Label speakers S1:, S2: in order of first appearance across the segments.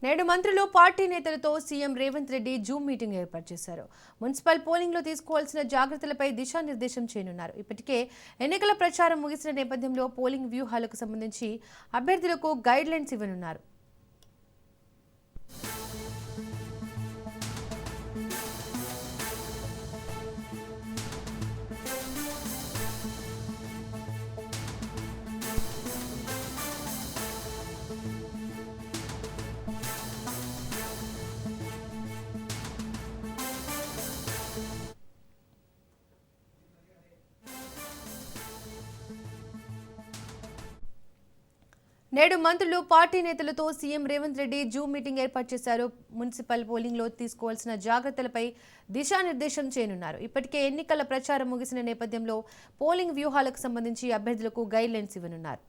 S1: నేడు మంత్రులు పార్టీ నేతలతో CM Revanth Reddy Zoom meeting ఏర్పాటు చేశారు. మున్సిపల్ పోలింగ్ లో తీసుకోవాల్సిన జాగ్రత్తలపై దిశానిర్దేశం చేయనున్నారు. ఇప్పటికే ఎన్నికల ప్రచారం ముగిసిన నేపథ్యంలో పోలింగ్ వ్యూహాలకు సంబంధించి అభ్యర్థులకు గైడ్ లైన్స్ ఇవ్వనున్నారు. నేడు మంత్రులు పార్టీ నేతలతో CM Revanth Reddy Zoom meeting ఏర్పాటు చేశారు. మున్సిపల్ పోలింగ్ లో తీసుకోవాల్సిన జాగ్రత్తలపై దిశానిర్దేశం చేయనున్నారు. ఇప్పటికే ఎన్నికల ప్రచారం ముగిసిన నేపథ్యంలో పోలింగ్ వ్యూహాలకు సంబంధించి అభ్యర్థులకు గైడ్ లైన్స్ ఇవ్వనున్నారు.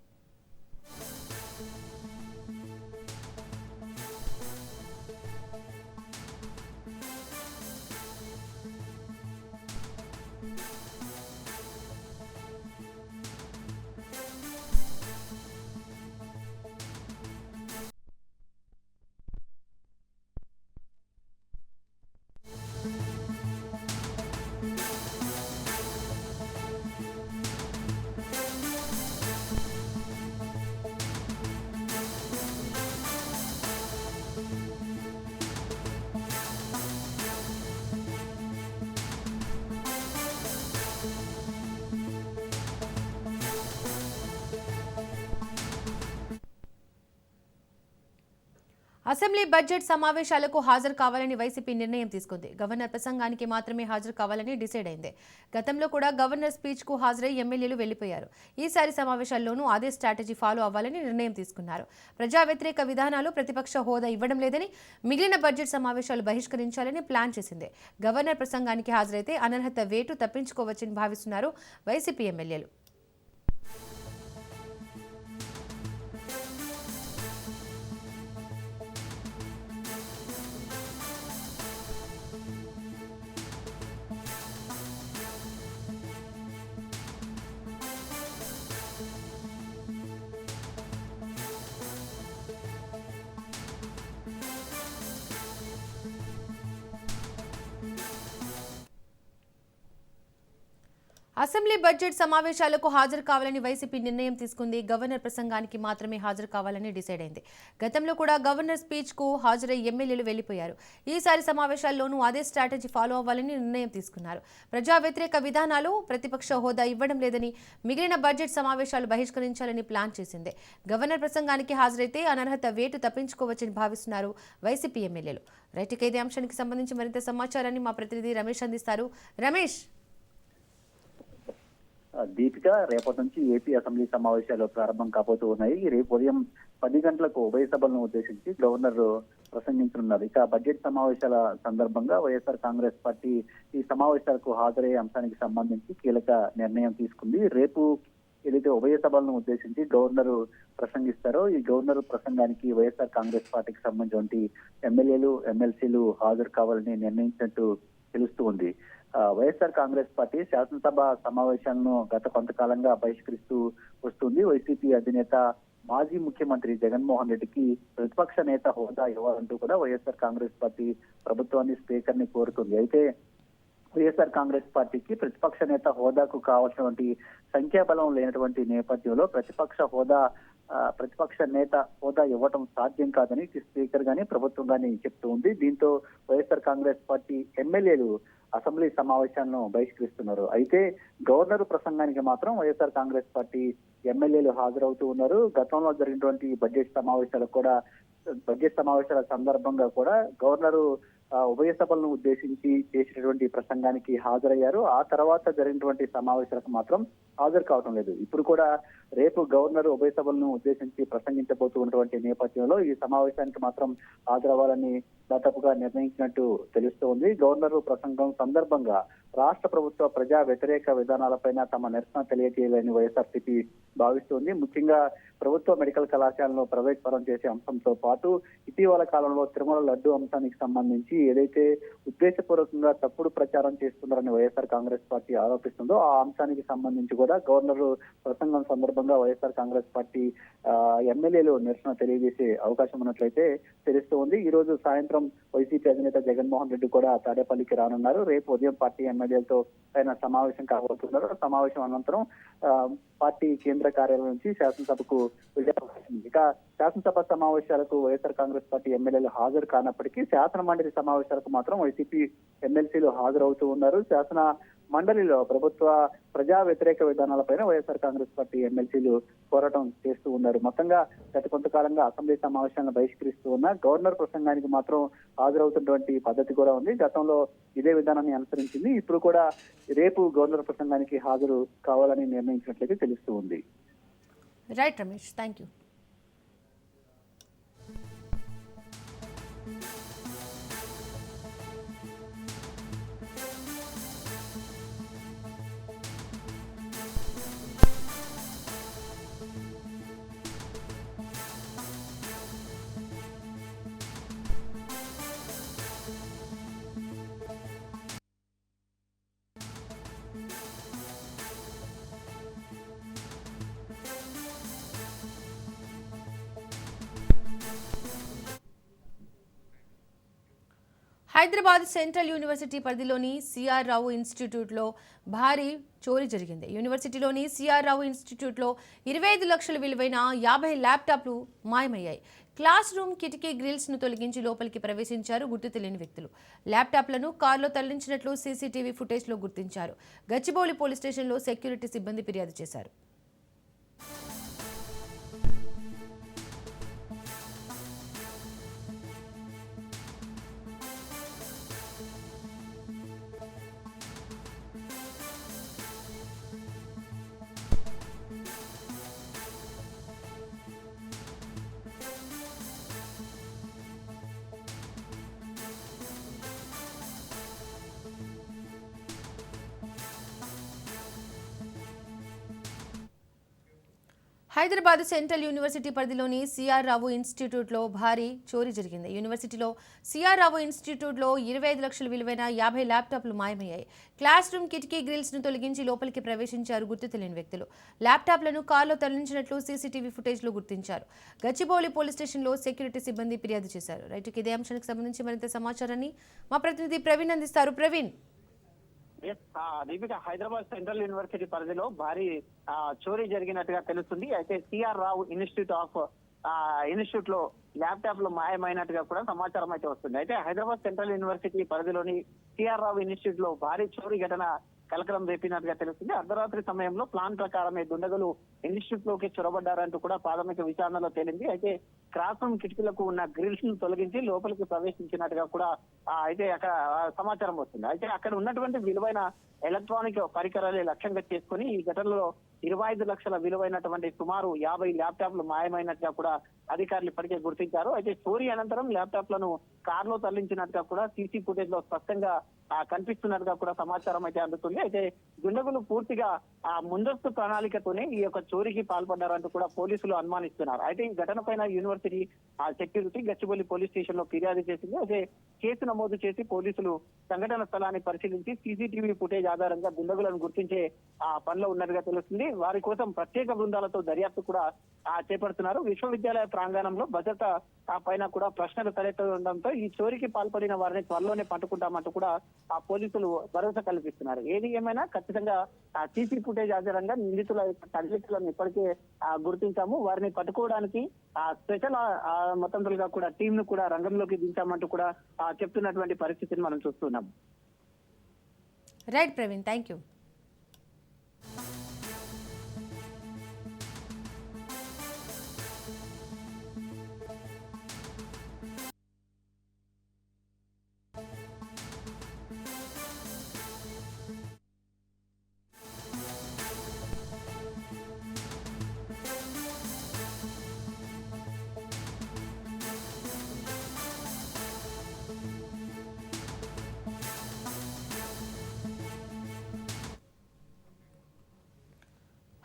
S1: అసెంబ్లీ బడ్జెట్ సమావేశాలకు హాజరు కావాలని వైసీపీ నిర్ణయం తీసుకుంది. గవర్నర్ ప్రసంగానికి మాత్రమే హాజరు కావాలని డిసైడ్ అయింది. గతంలో కూడా గవర్నర్ స్పీచ్ కు హాజరై ఎమ్మెల్యేలు వెళ్లిపోయారు. ఈసారి సమావేశాల్లోనూ అదే స్ట్రాటజీ ఫాలో అవ్వాలని నిర్ణయం తీసుకున్నారు. ప్రజా వ్యతిరేక విధానాలు, ప్రతిపక్ష హోదా ఇవ్వడం లేదని, మిగిలిన బడ్జెట్ సమావేశాలు బహిష్కరించాలని ప్లాన్ చేసింది. గవర్నర్ ప్రసంగానికి హాజరైతే అనర్హత వేటు తప్పించుకోవచ్చని భావిస్తున్నారు వైసీపీ ఎమ్మెల్యేలు. అసెంబ్లీ బడ్జెట్ సమావేశాలకు హాజరు కావాలని వైసీపీ నిర్ణయం తీసుకుంది. గవర్నర్ ప్రసంగానికి మాత్రమే హాజరు కావాలని డిసైడ్ అయింది. గతంలో కూడా గవర్నర్ స్పీచ్ కు హాజరై ఎమ్మెల్యేలు వెళ్లిపోయారు. ఈసారి సమావేశాల్లోనూ అదే స్ట్రాటజీ ఫాలో అవ్వాలని నిర్ణయం తీసుకున్నారు. ప్రజా వ్యతిరేక విధానాలు, ప్రతిపక్ష హోదా ఇవ్వడం లేదని, మిగిలిన బడ్జెట్ సమావేశాలు బహిష్కరించాలని ప్లాన్ చేసింది. గవర్నర్ ప్రసంగానికి హాజరైతే అనర్హత వేటు తప్పించుకోవచ్చని భావిస్తున్నారు వైసీపీ ఎమ్మెల్యేలు. రైట్, ఇదే అంశానికి సంబంధించి మరింత సమాచారాన్ని మా ప్రతినిధి రమేష్ అందిస్తారు. రమేష్.
S2: దీపిక, రేపటి నుంచి ఏపీ అసెంబ్లీ సమావేశాలు ప్రారంభం కాబోతూ ఉన్నాయి. రేపు ఉదయం 10 గంటలకు ఉభయ సభలను ఉద్దేశించి గవర్నర్ ప్రసంగించనున్నారు. ఇక బడ్జెట్ సమావేశాల సందర్భంగా వైఎస్ఆర్ కాంగ్రెస్ పార్టీ ఈ సమావేశాలకు హాజరయ్యే అంశానికి సంబంధించి కీలక నిర్ణయం తీసుకుంది. రేపు ఏదైతే ఉభయ సభలను ఉద్దేశించి గవర్నర్ ప్రసంగిస్తారో, ఈ గవర్నర్ ప్రసంగానికి వైఎస్ఆర్ కాంగ్రెస్ పార్టీకి సంబంధించిన ఎమ్మెల్యేలు, ఎమ్మెల్సీలు హాజరు కావాలని నిర్ణయించినట్టు తెలుస్తూ ఉంది. వైఎస్ఆర్ కాంగ్రెస్ పార్టీ శాసనసభ సమావేశాలను గత కొంతకాలంగా బహిష్కరిస్తూ వస్తుంది. వైసీపీ అధినేత మాజీ ముఖ్యమంత్రి జగన్మోహన్ రెడ్డికి ప్రతిపక్ష నేత హోదా ఇవ్వాలంటూ కూడా వైఎస్ఆర్ కాంగ్రెస్ పార్టీ ప్రభుత్వాన్ని, స్పీకర్ ని కోరుతుంది. అయితే వైఎస్ఆర్ కాంగ్రెస్ పార్టీకి ప్రతిపక్ష నేత హోదాకు కావాల్సినటువంటి సంఖ్యాబలం లేనటువంటి నేపథ్యంలో ప్రతిపక్ష నేత హోదా ఇవ్వటం సాధ్యం కాదని స్పీకర్ గాని, ప్రభుత్వం గాని చెప్తూ ఉంది. దీంతో వైఎస్ఆర్ కాంగ్రెస్ పార్టీ ఎమ్మెల్యేలు అసెంబ్లీ సమావేశాలను బహిష్కరిస్తున్నారు. అయితే గవర్నర్ ప్రసంగానికి మాత్రం వైఎస్ఆర్ కాంగ్రెస్ పార్టీ ఎమ్మెల్యేలు హాజరవుతూ ఉన్నారు. గతంలో జరిగినటువంటి బడ్జెట్ సమావేశాల సందర్భంగా కూడా గవర్నరు ఉభయ సభలను ఉద్దేశించి చేసినటువంటి ప్రసంగానికి హాజరయ్యారు. ఆ తర్వాత జరిగినటువంటి సమావేశాలకు మాత్రం హాజరు కావడం లేదు. ఇప్పుడు కూడా రేపు గవర్నర్ ఉభయ సభలను ఉద్దేశించి ప్రసంగించబోతున్నటువంటి నేపథ్యంలో ఈ సమావేశానికి మాత్రం హాజరవ్వాలని దాదాపుగా నిర్ణయించినట్టు తెలుస్తోంది. గవర్నర్ ప్రసంగం సందర్భంగా రాష్ట్ర ప్రభుత్వ ప్రజా వ్యతిరేక విధానాలపైన తమ నిరసన తెలియజేయాలని వైఎస్ఆర్సీపీ భావిస్తోంది. ముఖ్యంగా ప్రభుత్వ మెడికల్ కళాశాలను ప్రైవేట్ పరం చేసే అంశంతో పాటు ఇటీవల కాలంలో తిరుమల లడ్డు అంశానికి సంబంధించి ఏదైతే ఉద్దేశపూర్వకంగా తప్పుడు ప్రచారం చేస్తున్నారని వైఎస్ఆర్ కాంగ్రెస్ పార్టీ ఆరోపిస్తుందో ఆ అంశానికి సంబంధించి కూడా గవర్నర్ ప్రసంగం సందర్భంగా వైఎస్ఆర్ కాంగ్రెస్ పార్టీ ఎమ్మెల్యేలు నిరసన తెలియజేసే అవకాశం ఉన్నట్లయితే తెలుస్తూ ఉంది. ఈ రోజు సాయంత్రం వైసీపీ అధినేత జగన్మోహన్ రెడ్డి కూడా తాడేపల్లికి రానున్నారు. రేపు ఉదయం పార్టీ ఎమ్మెల్యేలతో ఆయన సమావేశం కాబోతున్నారు. సమావేశం అనంతరం పార్టీ కేంద్ర కార్యాలయం నుంచి శాసనసభకు వెళ్లే అవకాశం ఉంది. ఇక శాసనసభ సమావేశాలకు వైఎస్ఆర్ కాంగ్రెస్ పార్టీ ఎమ్మెల్యేలు హాజరు కానప్పటికీ శాసన మండలి సమావేశాలకు మాత్రం వైసీపీ ఎమ్మెల్సీలు హాజరవుతూ ఉన్నారు. శాసన మండలిలో ప్రభుత్వ ప్రజా వ్యతిరేక విధానాలపైన వైఎస్ఆర్ కాంగ్రెస్ పార్టీ ఎమ్మెల్సీలు పోరాటం చేస్తూ ఉన్నారు. మొత్తంగా గత కొంతకాలంగా అసెంబ్లీ సమావేశాలను బహిష్కరిస్తూ ఉన్న గవర్నర్ ప్రసంగానికి మాత్రం హాజరవుతున్నటువంటి పద్ధతి కూడా ఉంది. గతంలో ఇదే విధానాన్ని అనుసరించింది. ఇప్పుడు కూడా రేపు గవర్నర్ ప్రసంగానికి హాజరు కావాలని నిర్ణయించినట్లయితే తెలుస్తూ ఉంది.
S1: Right Ramesh, thank you. Hyderabad central university పరిధిలోని సిఆర్ రావు ఇన్స్టిట్యూట్లో భారీ చోరీ జరిగింది. యూనివర్సిటీలోని సిఆర్ రావు ఇన్స్టిట్యూట్లో 25 లక్షల విలువైన 50 ల్యాప్టాప్లు మాయమయ్యాయి. క్లాస్ రూమ్ కిటికీ గ్రిల్స్ను తొలగించి లోపలికి ప్రవేశించారు గుర్తు తెలియని వ్యక్తులు. ల్యాప్టాప్లను కారులో తరలించినట్లు సీసీటీవీ ఫుటేజ్లో గుర్తించారు. గచ్చిబౌలి పోలీస్ స్టేషన్లో సెక్యూరిటీ సిబ్బంది ఫిర్యాదు చేశారు. హైదరాబాద్ సెంట్రల్ యూనివర్సిటీ పరిధిలోని సిఆర్ రావు ఇన్స్టిట్యూట్లో భారీ చోరీ జరిగింది. యూనివర్సిటీలో సిఆర్ రావు ఇన్స్టిట్యూట్లో 25 లక్షల విలువైన 50 ల్యాప్టాప్లు మాయమయ్యాయి. క్లాస్ రూమ్ కిటికీ గ్రిల్స్ను తొలగించి లోపలికి ప్రవేశించారు గుర్తు తెలియని వ్యక్తులు. ల్యాప్టాప్లను కారులో తరలించినట్లు సీసీటీవీ ఫుటేజ్లో గుర్తించారు. గచ్చిబౌలి పోలీస్ స్టేషన్లో సెక్యూరిటీ సిబ్బంది ఫిర్యాదు చేశారు. రైట్, ఇదే అంశానికి సంబంధించి మరింత సమాచారాన్ని మా ప్రతినిధి ప్రవీణ్ అందిస్తారు. ప్రవీణ్.
S3: దీపిక, హైదరాబాద్ సెంట్రల్ యూనివర్సిటీ పరిధిలో భారీ చోరీ జరిగినట్టుగా తెలుస్తుంది. అయితే సిఆర్ రావు ఇన్స్టిట్యూట్ లో ల్యాప్టాప్లు మాయమైనట్టుగా కూడా సమాచారం అయితే వస్తుంది. అయితే హైదరాబాద్ సెంట్రల్ యూనివర్సిటీ పరిధిలోని సిఆర్ రావు ఇన్స్టిట్యూట్ లో భారీ చోరీ ఘటన కలకలం రేపినట్టుగా తెలుస్తుంది. అర్ధరాత్రి సమయంలో ప్లాన్ ప్రకారమే దుండగులు ఇన్స్టిట్యూట్ లోకి చొరబడ్డారంటూ కూడా ప్రాథమిక విచారణలో తేలింది. అయితే క్లాస్ రూమ్ కిటికీలకు ఉన్న గ్రిల్స్ ను తొలగించి లోపలికి ప్రవేశించినట్టుగా కూడా అయితే అక్కడ సమాచారం వస్తుంది. అయితే అక్కడ ఉన్నటువంటి విలువైన ఎలక్ట్రానిక్ పరికరాలు లక్ష్యంగా చేసుకుని ఈ ఘటనలో 25 లక్షల విలువైనటువంటి సుమారు 50 ల్యాప్టాప్లు మాయమైనట్టుగా కూడా అధికారులు ఇప్పటికే గుర్తించారు. అయితే చోరీ అనంతరం ల్యాప్టాప్లను కారులో తరలించినట్టుగా కూడా సీసీ ఫుటేజ్ లో స్పష్టంగా కనిపిస్తున్నట్టుగా కూడా సమాచారం అయితే అందుతుంది. అయితే దుండగులు పూర్తిగా ముందస్తు ప్రణాళికతోనే ఈ యొక్క చోరీకి పాల్పడ్డారంటూ కూడా పోలీసులు అనుమానిస్తున్నారు. అయితే ఈ ఘటన పైన university security Gachibowli police station లో ఫిర్యాదు చేసింది. అయితే కేసు నమోదు చేసి పోలీసులు సంఘటన స్థలాన్ని పరిశీలించి సీసీటీవీ ఫుటేజ్ ఆధారంగా దుండగులను గుర్తించే పనిలో ఉన్నట్టుగా తెలుస్తుంది. వారి కోసం ప్రత్యేక బృందాలతో దర్యాప్తు కూడా చేపడుతున్నారు. విశ్వవిద్యాలయ ప్రాంగణంలో భద్రత పైన కూడా ప్రశ్నలు తలెత్తడంతో ఈ చోరీకి పాల్పడిన వారిని త్వరలోనే పట్టుకుంటామంటూ కూడా పోలీసులు భరోసా కల్పిస్తున్నారు. ఏది ఏమైనా ఖచ్చితంగా సీసీ ఫుటేజ్ ఆధారంగా నిందితుల తల్లిదండ్రులను ఇప్పటికే గుర్తించాము. వారిని పట్టుకోవడానికి స్పెషల్ మొత్తంగా కూడా టీం ను కూడా రంగంలోకి దించామంటూ కూడా చెప్తున్నటువంటి పరిస్థితిని మనం చూస్తున్నాం.
S1: Right Praveen, thank you.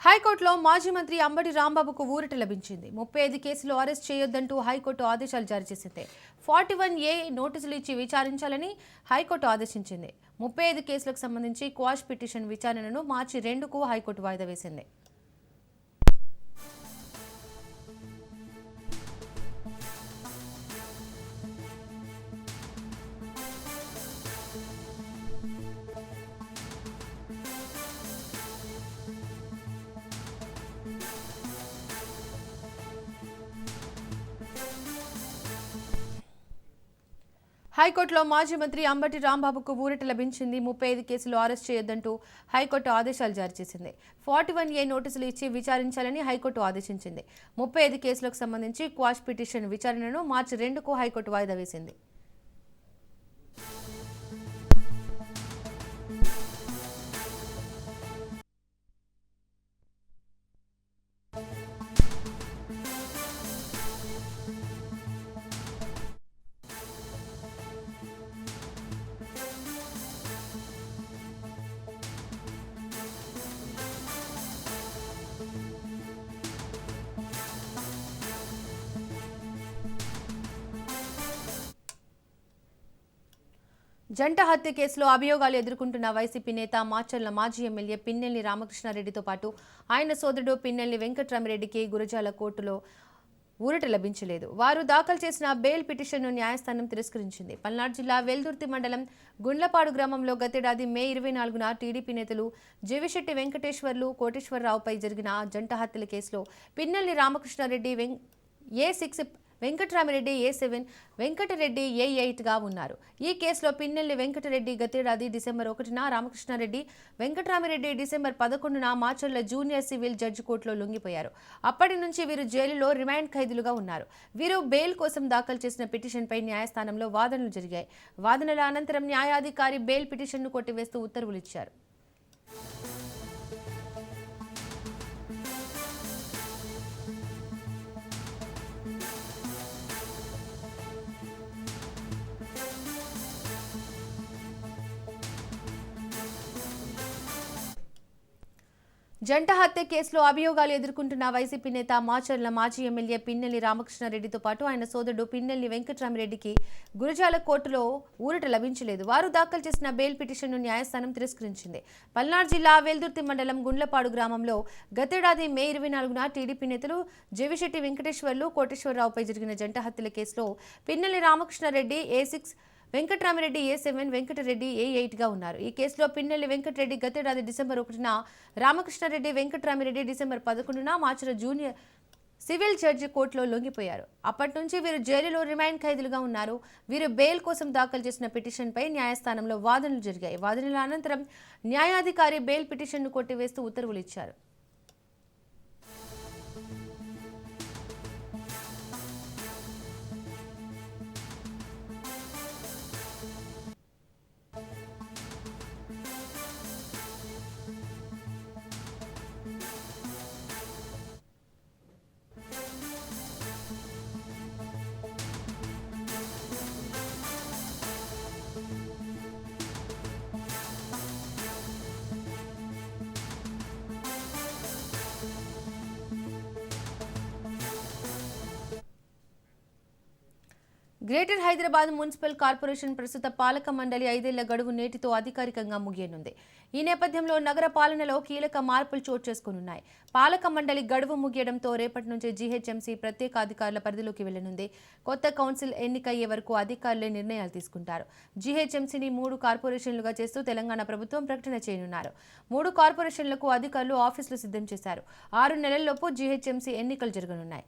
S1: హైకోర్టులో మాజీ మంత్రి అంబటి రాంబాబుకు ఊరట లభించింది. 35 కేసులు అరెస్ట్ చేయొద్దంటూ హైకోర్టు ఆదేశాలు జారీ చేసింది. 41A నోటీసులు ఇచ్చి విచారించాలని హైకోర్టు ఆదేశించింది. 35 కేసులకు సంబంధించి క్వాష్ పిటిషన్ విచారణను మార్చి 2కు హైకోర్టు వాయిదా వేసింది. హైకోర్టులో మాజీ మంత్రి అంబటి రాంబాబుకు ఊరట లభించింది. 35 కేసులు అరెస్ట్ చేయొద్దంటూ హైకోర్టు ఆదేశాలు జారీ చేసింది. 41A నోటీసులు ఇచ్చి విచారించాలని హైకోర్టు ఆదేశించింది. 35 కేసులకు సంబంధించి క్వాష్ పిటిషన్ విచారణను మార్చి 2కు హైకోర్టు వాయిదా వేసింది. జంట హత్య కేసులో అభియోగాలు ఎదుర్కొంటున్న వైసీపీ నేత మాచర్ల మాజీ ఎమ్మెల్యే పిన్నెల్లి రామకృష్ణారెడ్డితో పాటు ఆయన సోదరుడు పిన్నెల్లి వెంకట్రామిరెడ్డికి గురజాల కోర్టులో ఊరట లభించలేదు. వారు దాఖలు చేసిన బెయిల్ పిటిషన్ను న్యాయస్థానం తిరస్కరించింది. పల్నాడు జిల్లా వెల్దుర్తి మండలం గుండ్లపాడు గ్రామంలో గతేడాది మే 24న టీడీపీ నేతలు జేవిశెట్టి వెంకటేశ్వర్లు కోటేశ్వరరావుపై జరిగిన జంట హత్యల కేసులో పిన్నెల్లి రామకృష్ణారెడ్డి A6, వెంకట్రామిరెడ్డి A7, వెంకటరెడ్డి A8గా ఉన్నారు. ఈ కేసులో పిన్నెల్లి వెంకటరెడ్డి గతేడాది డిసెంబర్ 1న, రామకృష్ణారెడ్డి వెంకట్రామిరెడ్డి డిసెంబర్ 11న మాచర్ల జూనియర్ సివిల్ జడ్జి కోర్టులో లొంగిపోయారు. అప్పటి నుంచి వీరు జైలులో రిమాండ్ ఖైదీలుగా ఉన్నారు. వీరు బెయిల్ కోసం దాఖలు చేసిన పిటిషన్పై న్యాయస్థానంలో వాదనలు జరిగాయి. వాదనల అనంతరం న్యాయాధికారి బెయిల్ పిటిషన్ను కొట్టివేస్తూ ఉత్తర్వులు ఇచ్చారు. జంట హత్య కేసులో అభియోగాలు ఎదుర్కొంటున్న వైసీపీ నేత మాచర్ల మాజీ ఎమ్మెల్యే పిన్నెల్లి రామకృష్ణారెడ్డితో పాటు ఆయన సోదరుడు పిన్నెల్లి వెంకట్రామిరెడ్డికి గురజాల కోర్టులో ఊరట లభించలేదు. వారు దాఖలు చేసిన బెయిల్ పిటిషన్ను న్యాయస్థానం తిరస్కరించింది. పల్నాడు జిల్లా వెల్దుర్తి మండలం గుండ్లపాడు గ్రామంలో గతేడాది మే 24న టీడీపీ నేతలు జేవిశెట్టి వెంకటేశ్వర్లు కోటేశ్వరరావుపై జరిగిన జంట హత్యల కేసులో పిన్నెల్లి రామకృష్ణారెడ్డి A6, వెంకట్రామిరెడ్డి A7, వెంకటరెడ్డి A8గా ఉన్నారు. ఈ కేసులో పిన్నెల్లి వెంకటరెడ్డి గతేడాది డిసెంబర్ 1న, రామకృష్ణారెడ్డి వెంకట్రామిరెడ్డి డిసెంబర్ 11న మాచర్ల జూనియర్ సివిల్ జడ్జి కోర్టులో లొంగిపోయారు. అప్పటి నుంచి వీరు జైలులో రిమాండ్ ఖైదీలుగా ఉన్నారు. వీరు బెయిల్ కోసం దాఖలు చేసిన పిటిషన్పై న్యాయస్థానంలో వాదనలు జరిగాయి. వాదనల అనంతరం న్యాయాధికారి బెయిల్ పిటిషన్ను కొట్టివేస్తూ ఉత్తర్వులు ఇచ్చారు. గ్రేటర్ హైదరాబాద్ మున్సిపల్ కార్పొరేషన్ ప్రస్తుత పాలక మండలి 5 ఏళ్ల గడువు నేటితో అధికారికంగా ముగియనుంది. ఈ నేపథ్యంలో నగర పాలనలో కీలక మార్పులు చోటు చేసుకున్నాయి. పాలక మండలి గడువు ముగియడంతో రేపటి నుంచి జీహెచ్ఎంసీ ప్రత్యేక అధికారుల పరిధిలోకి వెళ్లనుంది. కొత్త కౌన్సిల్ ఎన్నికయ్యే వరకు అధికారులే నిర్ణయాలు తీసుకుంటారు. జీహెచ్ఎంసీని 3 కార్పొరేషన్లుగా చేస్తూ తెలంగాణ ప్రభుత్వం ప్రకటన చేయనున్నారు. 3 కార్పొరేషన్లకు అధికారులు ఆఫీసులు సిద్ధం చేశారు. 6 నెలల్లోపు జీహెచ్ఎంసీ ఎన్నికలు జరగనున్నాయి.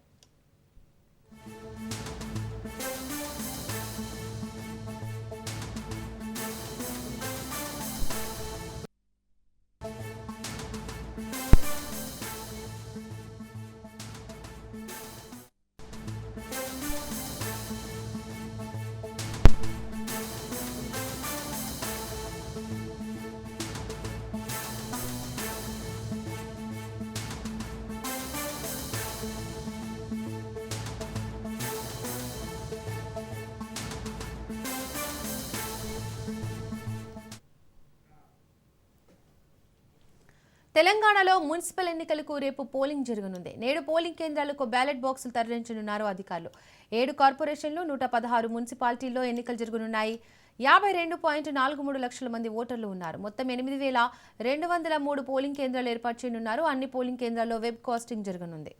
S1: తెలంగాణలో మున్సిపల్ ఎన్నికలకు రేపు పోలింగ్ జరగనుంది. నేడు పోలింగ్ కేంద్రాలకు బ్యాలెట్ బాక్సులు తరలించనున్నారు అధికారులు. 7 కార్పొరేషన్లు 116 మున్సిపాలిటీల్లో ఎన్నికలు జరగనున్నాయి. 52.43 లక్షల మంది ఓటర్లు ఉన్నారు. మొత్తం 8,203 పోలింగ్ కేంద్రాలు ఏర్పాటు చేయనున్నారు. అన్ని పోలింగ్ కేంద్రాల్లో వెబ్ కాస్టింగ్ జరగనుంది.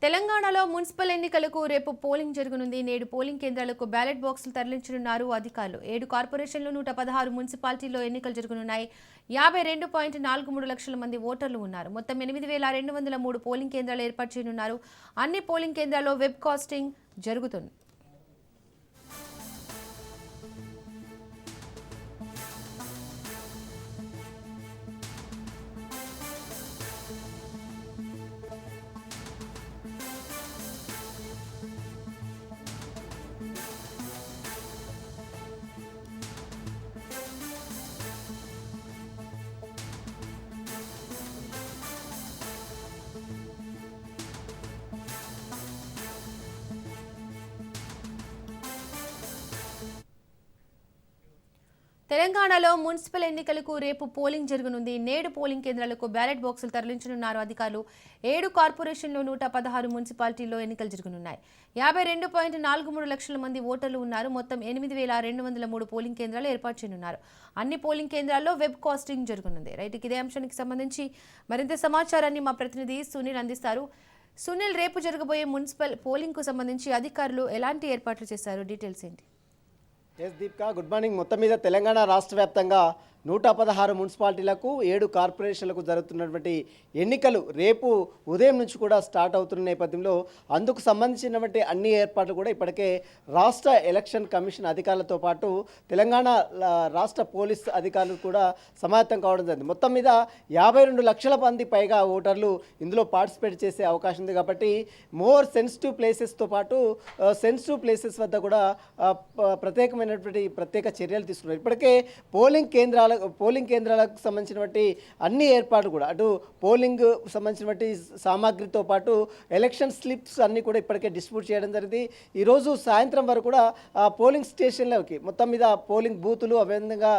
S1: తెలంగాణలో మున్సిపల్ ఎన్నికలకు రేపు పోలింగ్ జరగనుంది. నేడు పోలింగ్ కేంద్రాలకు బ్యాలెట్ బాక్సులు తరలించనున్నారు అధికారులు. 7 కార్పొరేషన్లు 116 మున్సిపాలిటీల్లో ఎన్నికలు జరగనున్నాయి. 52.43 లక్షల మంది ఓటర్లు ఉన్నారు. మొత్తం 8,203 పోలింగ్ కేంద్రాలు ఏర్పాటు చేయనున్నారు. అన్ని పోలింగ్ కేంద్రాల్లో వెబ్ కాస్టింగ్ జరుగుతుంది. తెలంగాణలో మున్సిపల్ ఎన్నికలకు రేపు పోలింగ్ జరగనుంది. నేడు పోలింగ్ కేంద్రాలకు బ్యాలెట్ బాక్సులు తరలించనున్నారు అధికారులు. 7 కార్పొరేషన్లు 116 మున్సిపాలిటీల్లో ఎన్నికలు జరగనున్నాయి. 52.43 లక్షల మంది ఓటర్లు ఉన్నారు. మొత్తం 8,203 పోలింగ్ కేంద్రాలు ఏర్పాటు చేయనున్నారు. అన్ని పోలింగ్ కేంద్రాల్లో వెబ్ కాస్టింగ్ జరగనుంది. రైట్, ఇదే అంశానికి సంబంధించి మరింత సమాచారాన్ని మా ప్రతినిధి సునీల్ అందిస్తారు. సునీల్, రేపు జరగబోయే మున్సిపల్ పోలింగ్ కు సంబంధించి అధికారులు ఎలాంటి ఏర్పాట్లు చేశారు? డీటెయిల్స్ ఏంటి?
S4: Yes Deepika, good morning. మొత్తం మీద తెలంగాణ రాష్ట్ర వ్యాప్తంగా 116 మున్సిపాలిటీలకు 7 కార్పొరేషన్లకు జరుగుతున్నటువంటి ఎన్నికలు రేపు ఉదయం నుంచి కూడా స్టార్ట్ అవుతున్న నేపథ్యంలో అందుకు సంబంధించినటువంటి అన్ని ఏర్పాట్లు కూడా ఇప్పటికే రాష్ట్ర ఎలక్షన్ కమిషన్ అధికారులతో పాటు తెలంగాణ రాష్ట్ర పోలీస్ అధికారులు కూడా సమాయత్తం కావడం జరిగింది. మొత్తం మీద 52 లక్షల మంది పైగా ఓటర్లు ఇందులో పార్టిసిపేట్ చేసే అవకాశం ఉంది. కాబట్టి మోర్ సెన్సిటివ్ ప్లేసెస్తో పాటు సెన్సిటివ్ ప్లేసెస్ వద్ద కూడా ప్రత్యేక చర్యలు తీసుకున్నారు. ఇప్పటికే పోలింగ్ కేంద్రాలకు సంబంధించినటువంటి అన్ని ఏర్పాట్లు కూడా అటు పోలింగ్ సంబంధించినటువంటి సామాగ్రితో పాటు ఎలక్షన్ స్లిప్స్ అన్నీ కూడా ఇప్పటికే డిస్ట్రిబ్యూట్ చేయడం జరిగింది. ఈరోజు సాయంత్రం వరకు కూడా పోలింగ్ స్టేషన్లకి మొత్తం మీద పోలింగ్ బూతులు అదేవిధంగా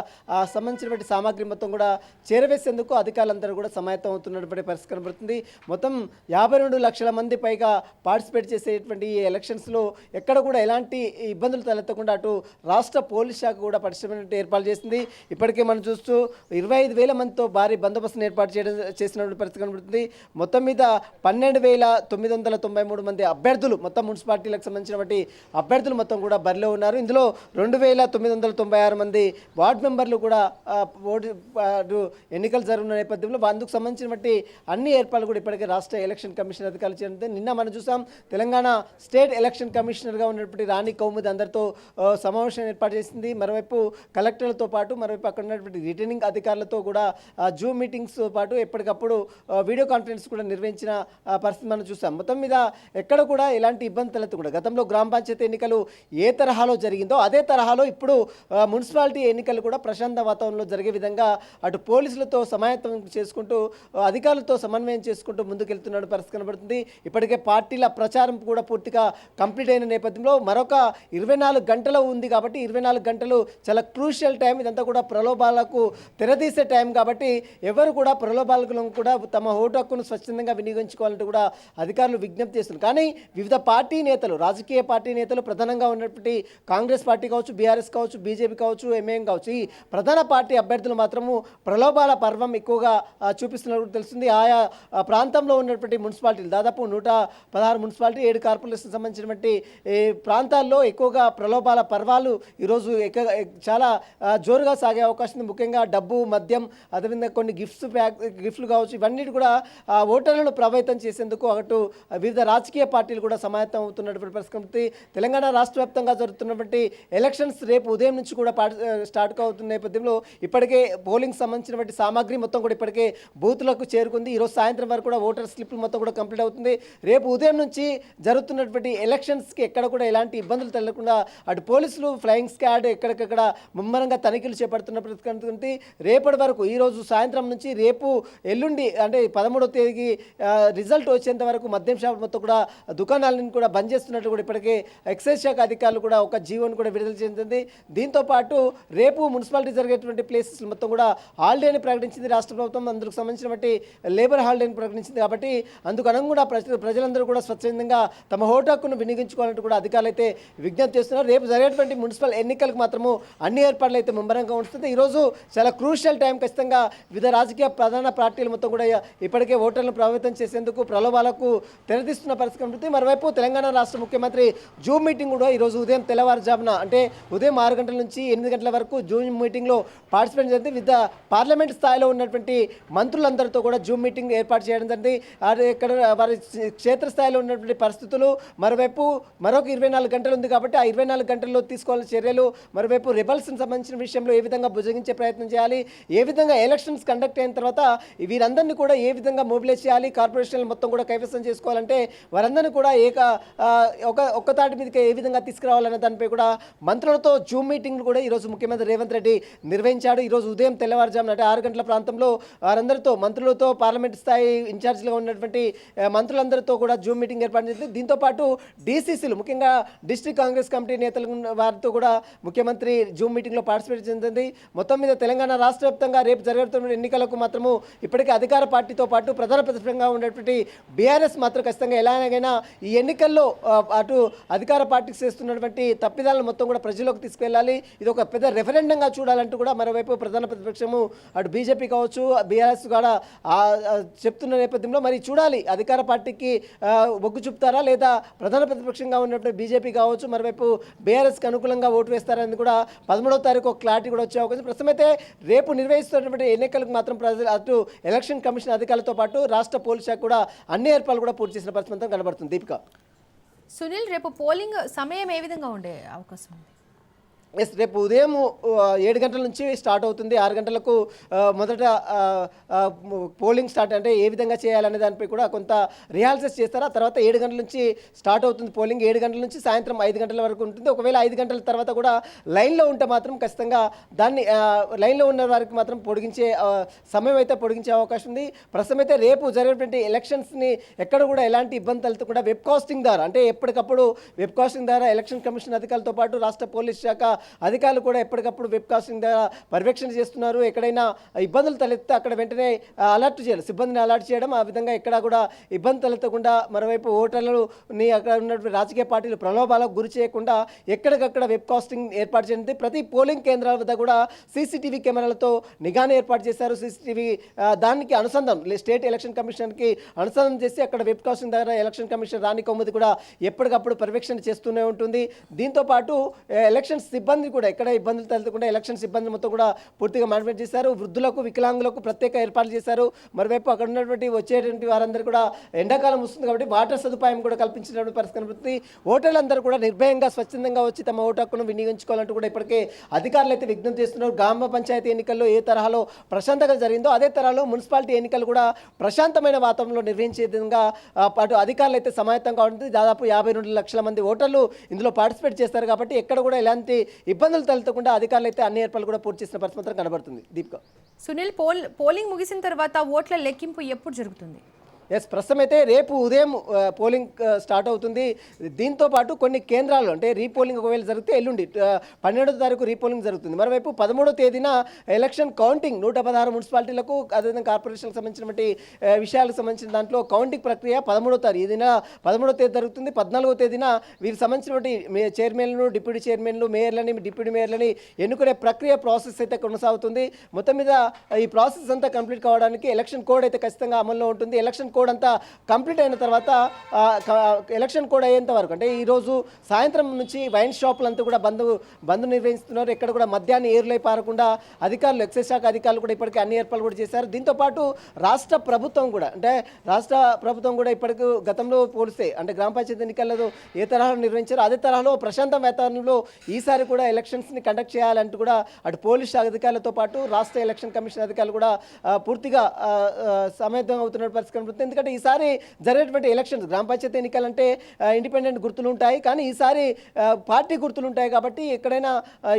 S4: సంబంధించినటువంటి సామాగ్రి మొత్తం కూడా చేరవేసేందుకు అధికారులందరూ కూడా సమాయత్తం అవుతున్నటువంటి పరిస్థితి కనబడుతుంది. మొత్తం 52 లక్షల మంది పైగా పార్టిసిపేట్ చేసేటువంటి ఈ ఎలక్షన్స్లో ఎక్కడ కూడా ఎలాంటి ఇబ్బందులు తలెత్తకుండా అటు రాష్ట్ర పోలీస్ శాఖ కూడా పటిష్టమైన ఏర్పాటు చేసింది. ఇప్పటికే మనం చూస్తూ 25,000 మందితో భారీ బందోబస్తును ఏర్పాటు చేసినటువంటి పరిస్థితి కనబడుతుంది. మొత్తం మీద 12,993 మంది అభ్యర్థులు మొత్తం మున్సిపాలిటీలకు సంబంధించినటువంటి అభ్యర్థులు మొత్తం కూడా బరిలో ఉన్నారు. ఇందులో 2,996 మంది వార్డు మెంబర్లు కూడా ఎన్నికలు జరుగుతున్న నేపథ్యంలో అందుకు సంబంధించినటువంటి అన్ని ఏర్పాట్లు కూడా ఇప్పటికే రాష్ట్ర ఎలక్షన్ కమిషన్ అధికారులు చేయడం. నిన్న మనం చూసాం తెలంగాణ స్టేట్ ఎలక్షన్ కమిషనర్గా ఉన్నటువంటి రాణి కౌముది అందరితో సమావేశం ఏర్పాటు చేసింది. మరోవైపు కలెక్టర్లతో పాటు మరోవైపు అక్కడ ఉన్నటువంటి రిటర్నింగ్ అధికారులతో కూడా జూమ్ మీటింగ్స్తో పాటు ఎప్పటికప్పుడు వీడియో కాన్ఫరెన్స్ కూడా నిర్వహించిన పరిస్థితి మనం చూసాం. మొత్తం మీద ఎక్కడ కూడా ఎలాంటి ఇబ్బంది తలెత్తకుండా గతంలో గ్రామ పంచాయతీ ఎన్నికలు ఏ తరహాలో జరిగిందో అదే తరహాలో ఇప్పుడు మున్సిపాలిటీ ఎన్నికలు కూడా ప్రశాంత వాతావరణంలో జరిగే విధంగా అటు పోలీసులతో సమాయత్తం చేసుకుంటూ అధికారులతో సమన్వయం చేసుకుంటూ ముందుకెళ్తున్న పరిస్థితి కనబడుతుంది. ఇప్పటికే పార్టీల ప్రచారం కూడా పూర్తిగా కంప్లీట్ అయిన నేపథ్యంలో మరొక 24 గంటలు ఉంది. కాబట్టి 24 గంటలు చాలా క్రూషియల్ టైం. ఇదంతా కూడా ప్రలోభాలకు తెరదీసే టైం కాబట్టి ఎవరు కూడా ప్రలోభాలకు కూడా తమ ఓటు హక్కును స్వచ్ఛందంగా వినియోగించుకోవాలంటూ కూడా అధికారులు విజ్ఞప్తి చేస్తున్నారు. కానీ వివిధ పార్టీ నేతలు రాజకీయ పార్టీ నేతలు ప్రధానంగా ఉన్నటువంటి కాంగ్రెస్ పార్టీ కావచ్చు, బీఆర్ఎస్ కావచ్చు, బీజేపీ కావచ్చు, ఎంఐఎం కావచ్చు, ఈ ప్రధాన పార్టీ అభ్యర్థులు మాత్రము ప్రలోభాల పర్వం ఎక్కువగా చూపిస్తున్నట్టు తెలుస్తుంది. ఆయా ప్రాంతంలో ఉన్నటువంటి మున్సిపాలిటీలు దాదాపు 116 మున్సిపాలిటీ 7 కార్పొరేషన్ సంబంధించినటువంటి ప్రాంతాల్లో ఎక్కువగా ప్రలోభాల పర్వాలు ఈరోజు చాలా జోరుగా సాగే అవకాశం ఉంది. ముఖ్యంగా డబ్బు, మద్యం, అదేవిధంగా కొన్ని గిఫ్ట్లు కావచ్చు, ఇవన్నీ కూడా ఓటర్లను ప్రభావితం చేసేందుకు అటు వివిధ రాజకీయ పార్టీలు కూడా సమాయత్తం అవుతున్నటువంటి పరిస్థితి. తెలంగాణ రాష్ట్ర వ్యాప్తంగా జరుగుతున్నటువంటి ఎలక్షన్స్ రేపు ఉదయం నుంచి కూడా స్టార్ట్ అవుతున్న నేపథ్యంలో ఇప్పటికే పోలింగ్ సంబంధించినటువంటి సామాగ్రి మొత్తం కూడా ఇప్పటికే బూత్లకు చేరుకుంది. ఈరోజు సాయంత్రం వరకు కూడా ఓటర్ స్లిప్లు మొత్తం కూడా కంప్లీట్ అవుతుంది. రేపు ఉదయం నుంచి జరుగుతున్నటువంటి ఎలక్షన్స్కి ఎక్కడ కూడా ఎలాంటి ఇబ్బందులు తగ్గకుండా అటు పోలీసులు ఫ్లయింగ్ స్క్వాడ్ ఎక్కడికక్కడ ముమ్మరంగా తనిఖీలు చేపడుతున్న పరిస్థితి పరిస్థితి. రేపటి వరకు ఈరోజు సాయంత్రం నుంచి రేపు ఎల్లుండి అంటే 13వ తేదీకి రిజల్ట్ వచ్చేంత వరకు మద్యం షాపులు మొత్తం కూడా దుకాణాలను కూడా బంద్ చేస్తున్నట్టు కూడా ఇప్పటికే ఎక్సైజ్ శాఖ అధికారులు కూడా ఒక జీవోను కూడా విడుదల చేసింది. దీంతో పాటు రేపు మున్సిపాలిటీ జరిగేటువంటి ప్లేసెస్ మొత్తం కూడా హాలిడేని ప్రకటించింది రాష్ట్ర ప్రభుత్వం. అందుకు సంబంధించినటువంటి లేబర్ హాలిడేని ప్రకటించింది. కాబట్టి అందుకు అనుగుణంగా ప్రజలందరూ కూడా స్వచ్ఛందంగా తమ ఓటు హక్కును వినియోగించుకోవాలంటూ కూడా అధికారులు అయితే విజ్ఞప్తి చేస్తున్నారు. రేపు జరిగేటువంటి మున్సిపల్ ఎన్నికలకు మాత్రము అన్ని ఏర్పాట్లు అయితే ముమ్మరంగా ఉంటుంది. ఈరోజు చాలా క్రూషియల్ టైం. ఖచ్చితంగా వివిధ రాజకీయ ప్రధాన పార్టీలు మొత్తం కూడా ఇప్పటికే ఓటర్లను ప్రభావితం చేసేందుకు ప్రలోభాలకు తెరదీస్తున్న పరిస్థితి ఉంటుంది. మరోవైపు తెలంగాణ రాష్ట్ర ముఖ్యమంత్రి జూమ్ మీటింగ్ కూడా ఈరోజు ఉదయం తెల్లవారుజామున అంటే ఉదయం 6 గంటల నుంచి 8 గంటల వరకు జూమ్ మీటింగ్లో పార్టిసిపేట్ జరిగింది. వివిధ పార్లమెంట్ స్థాయిలో ఉన్నటువంటి మంత్రులందరితో కూడా జూమ్ మీటింగ్ ఏర్పాటు చేయడం జరిగింది. ఇక్కడ వారి క్షేత్రస్థాయిలో ఉన్నటువంటి పరిస్థితులు, మరోవైపు మరొక 24 గంటలు ఉంది కాబట్టి ఆ 24 గంటల్లో తీసుకోవాల్సిన చర్యలు, మరోవైపు రెబల్స్కి సంబంధించిన విషయంలో ఏ విధంగా భుజగించే ప్రయత్నం చేయాలి, ఏ విధంగా ఎలక్షన్స్ కండక్ట్ అయిన తర్వాత వీరందరినీ కూడా ఏ విధంగా మొబిలైజ్ చేయాలి, కార్పొరేషన్లు మొత్తం కూడా కైవసం చేసుకోవాలంటే వారందరినీ కూడా ఒక్క తాటి మీదకి ఏ విధంగా తీసుకురావాలనే దానిపై కూడా మంత్రులతో జూమ్ మీటింగ్లు కూడా ఈరోజు ముఖ్యమంత్రి రేవంత్ రెడ్డి నిర్వహించాడు. ఈరోజు ఉదయం తెల్లవారుజామున అంటే 6 గంటల ప్రాంతంలో వారందరితో మంత్రులతో పార్లమెంట్ స్థాయి ఇన్ఛార్జ్గా ఉన్నటువంటి మంత్రులందరితో కూడా జూమ్ మీటింగ్ ఏర్పాటు చేసింది. దీంతోపాటు డీసీసీలు ముఖ్యంగా డిస్ట్రిక్ట్ కాంగ్రెస్ కమిటీ నేతలు వారితో కూడా ముఖ్యమంత్రి జూమ్ మీటింగ్లో పార్టిసిపేట్ చెందింది. మొత్తం మీద తెలంగాణ రాష్ట్ర వ్యాప్తంగా రేపు జరుగుతున్న ఎన్నికలకు మాత్రము ఇప్పటికే అధికార పార్టీతో పాటు ప్రధాన ప్రతిపక్షంగా ఉన్నటువంటి బీఆర్ఎస్ మాత్రం ఖచ్చితంగా ఎలాగైనా ఈ ఎన్నికల్లో అటు అధికార పార్టీకి చేస్తున్నటువంటి తప్పిదాలను మొత్తం కూడా ప్రజల్లోకి తీసుకెళ్ళాలి, ఇది ఒక పెద్ద రెఫరెండంగా చూడాలంటూ కూడా మరోవైపు ప్రధాన ప్రతిపక్షము అటు బీజేపీ కావచ్చు బీఆర్ఎస్ కూడా చెప్తున్న నేపథ్యంలో మరి చూడాలి అధికార పార్టీకి మొగ్గు చూపుతారా లేదా ప్రధాన ప్రతిపక్షంగా ఉన్నప్పుడు బీజేపీ కావచ్చు మరోవైపు బీఆర్ఎస్కి అనుకూలంగా ఓటు వేస్తారని కూడా 13వ తారీఖు ఒక క్లారిటీ కూడా వచ్చే అవకాశం. ప్రస్తుతం అయితే రేపు నిర్వహిస్తున్నటువంటి ఎన్నికలకు మాత్రం ప్రజలు అటు ఎలక్షన్ కమిషన్ అధికారులతో పాటు రాష్ట్ర పోలీస్ శాఖ కూడా అన్ని ఏర్పాట్లు కూడా పూర్తి చేసిన పరిస్థితి కనబడుతుంది. దీపిక,
S1: సునీల్, రేపు పోలింగ్ సమయం ఏ విధంగా ఉండే అవకాశం ఉంది?
S4: రేపు ఉదయం 7 గంటల నుంచి స్టార్ట్ అవుతుంది. 6 గంటలకు మొదట పోలింగ్ స్టార్ట్ అంటే ఏ విధంగా చేయాలనే దానిపై కూడా కొంత రిహార్సల్స్ చేస్తారు. ఆ తర్వాత 7 గంటల నుంచి స్టార్ట్ అవుతుంది పోలింగ్. 7 గంటల నుంచి సాయంత్రం 5 గంటల వరకు ఉంటుంది. ఒకవేళ 5 గంటల తర్వాత కూడా లైన్లో ఉంటే మాత్రం ఖచ్చితంగా దాన్ని లైన్లో ఉన్న వారికి మాత్రం పొడిగించే సమయం అయితే పొడిగించే అవకాశం ఉంది. ప్రస్తుతం అయితే రేపు జరిగేటువంటి ఎలక్షన్స్ని ఎక్కడ కూడా ఎలాంటి ఇబ్బంది తలెత్తకుండా వెబ్ కాస్టింగ్ ద్వారా అంటే ఎప్పటికప్పుడు వెబ్ కాస్టింగ్ ద్వారా ఎలక్షన్ కమిషన్ అధికారులతో పాటు రాష్ట్ర పోలీస్ శాఖ అధికారులు కూడా ఎప్పటికప్పుడు వెబ్ కాస్టింగ్ ద్వారా పర్యవేక్షణ చేస్తున్నారు. ఎక్కడైనా ఇబ్బందులు తలెత్తే అక్కడ వెంటనే అలర్ట్ చేయాలి, సిబ్బందిని అలర్ట్ చేయడం. ఆ విధంగా ఎక్కడ కూడా ఇబ్బంది తలెత్తకుండా మరోవైపు ఓటర్లని అక్కడ ఉన్నటువంటి రాజకీయ పార్టీలు ప్రలోభాలకు గురి చేయకుండా ఎక్కడికక్కడ వెబ్ కాస్టింగ్ ఏర్పాటు చేసింది. ప్రతి పోలింగ్ కేంద్రాల వద్ద కూడా సీసీటీవీ కెమెరాలతో నిఘాను ఏర్పాటు చేశారు. సీసీటీవీ దానికి అనుసంధానం స్టేట్ ఎలక్షన్ కమిషన్కి అనుసంధానం చేసి అక్కడ వెబ్ కాస్టింగ్ ద్వారా ఎలక్షన్ కమిషన్ రాణి కౌముది కూడా ఎప్పటికప్పుడు పర్యవేక్షణ చేస్తూనే ఉంటుంది. దీంతోపాటు ఎలక్షన్ సిబ్బంది కూడా ఎక్కడ ఇబ్బందులు తలెత్తకుండా ఎలక్షన్ సిబ్బంది మొత్తం కూడా పూర్తిగా మానిటర్ చేశారు. వృద్ధులకు వికలాంగులకు ప్రత్యేక ఏర్పాట్లు చేశారు. మరోవైపు అక్కడ ఉన్నటువంటి వచ్చేటువంటి వారందరూ కూడా ఎండాకాలం వస్తుంది కాబట్టి వాటర్ సదుపాయం కూడా కల్పించినటువంటి పరిస్థితి కనబడుతుంది. ఓటర్లందరూ కూడా నిర్భయంగా స్వచ్ఛందంగా వచ్చి తమ ఓటు హక్కును వినియోగించుకోవాలంటూ కూడా ఇప్పటికే అధికారులు అయితే విజ్ఞప్తి చేస్తున్నారు. గ్రామ పంచాయతీ ఎన్నికల్లో ఏ తరహాలో ప్రశాంతంగా జరిగిందో అదే తరహాలో మున్సిపాలిటీ ఎన్నికలు కూడా ప్రశాంతమైన వాతావరణంలో నిర్వహించే విధంగా అటు అధికారులు అయితే సమాయత్తంగా ఉంటుంది. దాదాపు 52 లక్షల మంది ఓటర్లు ఇందులో పార్టిసిపేట్ చేస్తారు కాబట్టి ఎక్కడ కూడా ఎలాంటి ఇబ్బందులు తలెత్తకుండా అధికారులు అయితే అన్ని ఏర్పాట్లు కూడా పూర్తి చేసిన పరిస్థితి కనబడుతుంది. దీపిక,
S1: సునీల్, పోలింగ్ ముగిసిన తర్వాత ఓట్ల లెక్కింపు ఎప్పుడు జరుగుతుంది?
S4: ప్రస్తుతం అయితే రేపు ఉదయం పోలింగ్ స్టార్ట్ అవుతుంది. దీంతో పాటు కొన్ని కేంద్రాలు అంటే రీపోలింగ్ ఒకవేళ జరిగితే ఎల్లుండి 12వ తారీఖు రీపోలింగ్ జరుగుతుంది. మరోవైపు 13వ తేదీన ఎలక్షన్ కౌంటింగ్ 116 మున్సిపాలిటీలకు అదేవిధంగా కార్పొరేషన్లకు సంబంధించినటువంటి విషయాలకు సంబంధించిన దాంట్లో కౌంటింగ్ ప్రక్రియ 13వ తారీఖు ఈ దిన 13వ తేదీ జరుగుతుంది. 14వ తేదీన వీరికి సంబంధించినటువంటి చైర్మన్లు, డిప్యూటీ చైర్మన్లు, మేయర్లని, డిప్యూటీ మేయర్లని ఎన్నుకునే ప్రక్రియ ప్రాసెస్ అయితే కొనసాగుతుంది. మొత్తం మీద ఈ ప్రాసెస్ అంతా కంప్లీట్ కావడానికి ఎలక్షన్ కోడ్ అయితే ఖచ్చితంగా అమల్లో ఉంటుంది. ఎలక్షన్ కోడ్ అంతా కంప్లీట్ అయిన తర్వాత ఎలక్షన్ కోడ్ అయ్యేంత వరకు అంటే ఈరోజు సాయంత్రం నుంచి వైన్ షాపులంతా కూడా బంద్ నిర్వహిస్తున్నారు. ఎక్కడ కూడా మద్యాన్ని ఏరులై పారకుండా అధికారులు ఎక్సైజ్ శాఖ అధికారులు కూడా ఇప్పటికే అన్ని ఏర్పాట్లు కూడా చేశారు. దీంతోపాటు రాష్ట్ర ప్రభుత్వం కూడా ఇప్పటికి గతంలో పోలిస్తే అంటే గ్రామ పంచాయతీ ఎన్నికల్లో ఏ తరహాలో నిర్వహించారో అదే తరహాలో ప్రశాంత వాతావరణంలో ఈసారి కూడా ఎలక్షన్స్ని కండక్ట్ చేయాలంటూ కూడా అటు పోలీస్ అధికారులతో పాటు రాష్ట్ర ఎలక్షన్ కమిషన్ అధికారులు కూడా పూర్తిగా సమాయత్తం అవుతున్న పరిస్థితి కనబడుతుంది. ఎందుకంటే ఈసారి జరిగేటువంటి ఎలక్షన్స్ గ్రామ పంచాయతీ ఎన్నికలంటే ఇండిపెండెంట్ గుర్తులు ఉంటాయి, కానీ ఈసారి పార్టీ గుర్తులు ఉంటాయి కాబట్టి ఎక్కడైనా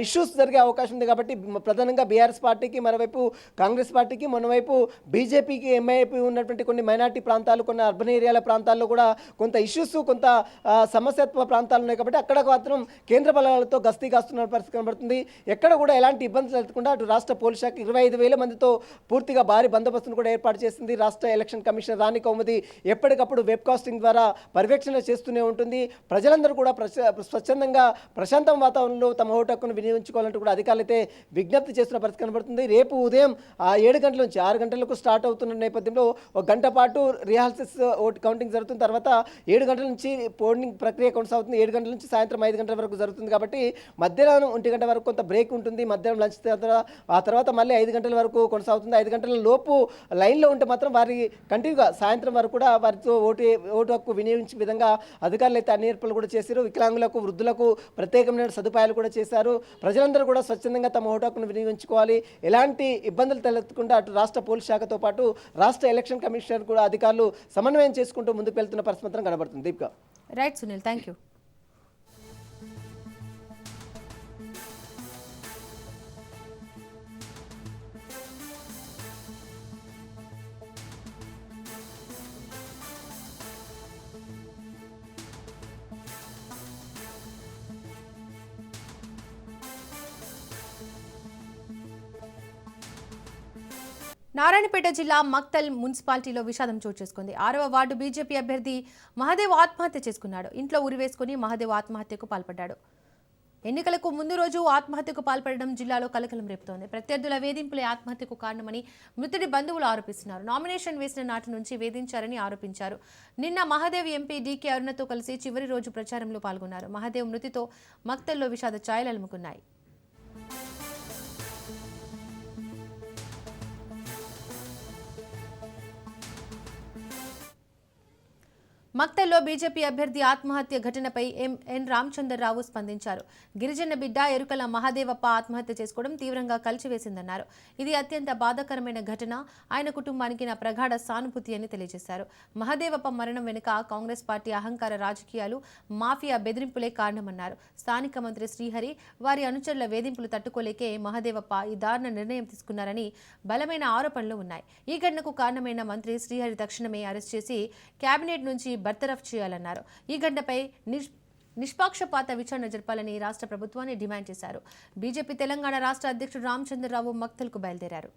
S4: ఇష్యూస్ జరిగే అవకాశం ఉంది. కాబట్టి ప్రధానంగా బీఆర్ఎస్ పార్టీకి, మరోవైపు కాంగ్రెస్ పార్టీకి, మరోవైపు బీజేపీకి, ఎంఐపీ ఉన్నటువంటి కొన్ని మైనార్టీ ప్రాంతాలు, కొన్ని అర్బన్ ఏరియాల ప్రాంతాల్లో కూడా కొంత ఇష్యూస్, కొంత సమస్యాత్మక ప్రాంతాలు ఉన్నాయి. కాబట్టి అక్కడ మాత్రం కేంద్ర బలాలతో గస్తీ కాస్తున్న పరిస్థితి కనబడుతుంది. ఎక్కడ కూడా ఎలాంటి ఇబ్బందులు జరగకుండా అటు రాష్ట్ర పోలీస్ శాఖ 25,000 మందితో పూర్తిగా భారీ బందోబస్తును కూడా ఏర్పాటు చేసింది. రాష్ట్ర ఎలక్షన్ కమిషనర్ రాణి కౌముది ఎప్పటికప్పుడు వెబ్కాస్టింగ్ ద్వారా పర్యవేక్షణ చేస్తూనే ఉంటుంది. ప్రజలందరూ కూడా స్వచ్ఛందంగా ప్రశాంతం వాతావరణంలో తమ ఓటు హక్కును వినియోగించుకోవాలంటూ కూడా అధికారులు అయితే విజ్ఞప్తి చేస్తున్న పరిస్థితి కనబడుతుంది. రేపు ఉదయం 7 గంటల నుంచి 6 గంటలకు స్టార్ట్ అవుతున్న నేపథ్యంలో 1 గంట పాటు రిహార్సల్స్ ఓటు కౌంటింగ్ జరుగుతుంది. తర్వాత 7 గంటల నుంచి పోలింగ్ ప్రక్రియ కొనసాగుతుంది. 7 గంటల నుంచి సాయంత్రం 5 గంటల వరకు జరుగుతుంది. కాబట్టి మధ్యాహ్నం 1 గంట వరకు కొంత బ్రేక్ ఉంటుంది. మధ్యాహ్నం లంచ్ ఆ తర్వాత మళ్ళీ 5 గంటల వరకు కొనసాగుతుంది. 5 గంటల లోపు లైన్లో ఉంటే మాత్రం వారి కంటిన్యూగా సాయంత్రం వరకు కూడా వారితో ఓటు హక్కు వినియోగించే విధంగా అధికారులు అయితే అన్ని ఏర్పాట్లు కూడా చేశారు. వికలాంగులకు, వృద్ధులకు ప్రత్యేకమైన సదుపాయాలు కూడా చేశారు. ప్రజలందరూ కూడా స్వచ్ఛందంగా తమ ఓటు హక్కును వినియోగించుకోవాలి, ఎలాంటి ఇబ్బందులు తలెత్తకుండా అటు రాష్ట్ర పోలీస్ శాఖతో పాటు రాష్ట్ర ఎలక్షన్ కమిషనర్ కూడా అధికారులు సమన్వయం చేసుకుంటూ ముందుకు వెళ్తున్న పరిస్థితి మాత్రం కనబడుతుంది. Deepika.
S1: Right Sunil, thank you. Narayanpet జిల్లా మక్తల్ మున్సిపాలిటీలో విషాదం చోటు చేసుకుంది. 6వ వార్డు బీజేపీ అభ్యర్థి మహదేవ్ ఆత్మహత్య చేసుకున్నాడు. ఇంట్లో ఉరివేసుకుని మహదేవ్ ఆత్మహత్యకు పాల్పడ్డాడు. ఎన్నికలకు ముందు రోజు ఆత్మహత్యకు పాల్పడడం జిల్లాలో కలకలం రేపుతోంది. ప్రత్యర్థుల వేధింపులే ఆత్మహత్యకు కారణమని మృతుడి బంధువులు ఆరోపిస్తున్నారు. నామినేషన్ వేసిన నాటి నుంచి వేధించారని ఆరోపించారు. నిన్న మహదేవ్ ఎంపీ డీకే అరుణతో కలిసి చివరి రోజు ప్రచారంలో పాల్గొన్నారు. మహదేవ్ మృతితో మక్తల్లో విషాద ఛాయలు అలుముకున్నాయి. మక్తల్లో బీజేపీ అభ్యర్థి ఆత్మహత్య ఘటనపై ఎన్ రామచంద్రరావు స్పందించారు. గిరిజన బిడ్డ ఎరుకల మహదేవప్ప ఆత్మహత్య చేసుకోవడం తీవ్రంగా కలిచివేసిందన్నారు. ఇది అత్యంత బాధాకరమైన ఘటన, ఆయన కుటుంబానికి నా ప్రగాఢ సానుభూతి అని తెలియజేశారు. మహదేవప్ప మరణం వెనుక కాంగ్రెస్ పార్టీ అహంకార రాజకీయాలు, మాఫియా బెదిరింపులే కారణమన్నారు. స్థానిక మంత్రి శ్రీహరి, వారి అనుచరుల వేధింపులు తట్టుకోలేకే మహదేవప్ప ఈ దారుణ నిర్ణయం తీసుకున్నారని బలమైన ఆరోపణలు ఉన్నాయి. ఈ ఘటనకు కారణమైన మంత్రి శ్రీహరి తక్షణమే అరెస్ట్ చేసి కేబినెట్ నుంచి బర్తరఫ్ చేయాలన్నారు. ఈ ఘటనపై నిష్పక్షపాత విచారణ జరపాలని రాష్ట్ర ప్రభుత్వాన్ని డిమాండ్ చేశారు. బీజేపీ తెలంగాణ రాష్ట్ర అధ్యక్షుడు రామచంద్రరావు మక్తల్కు బయలుదేరారు.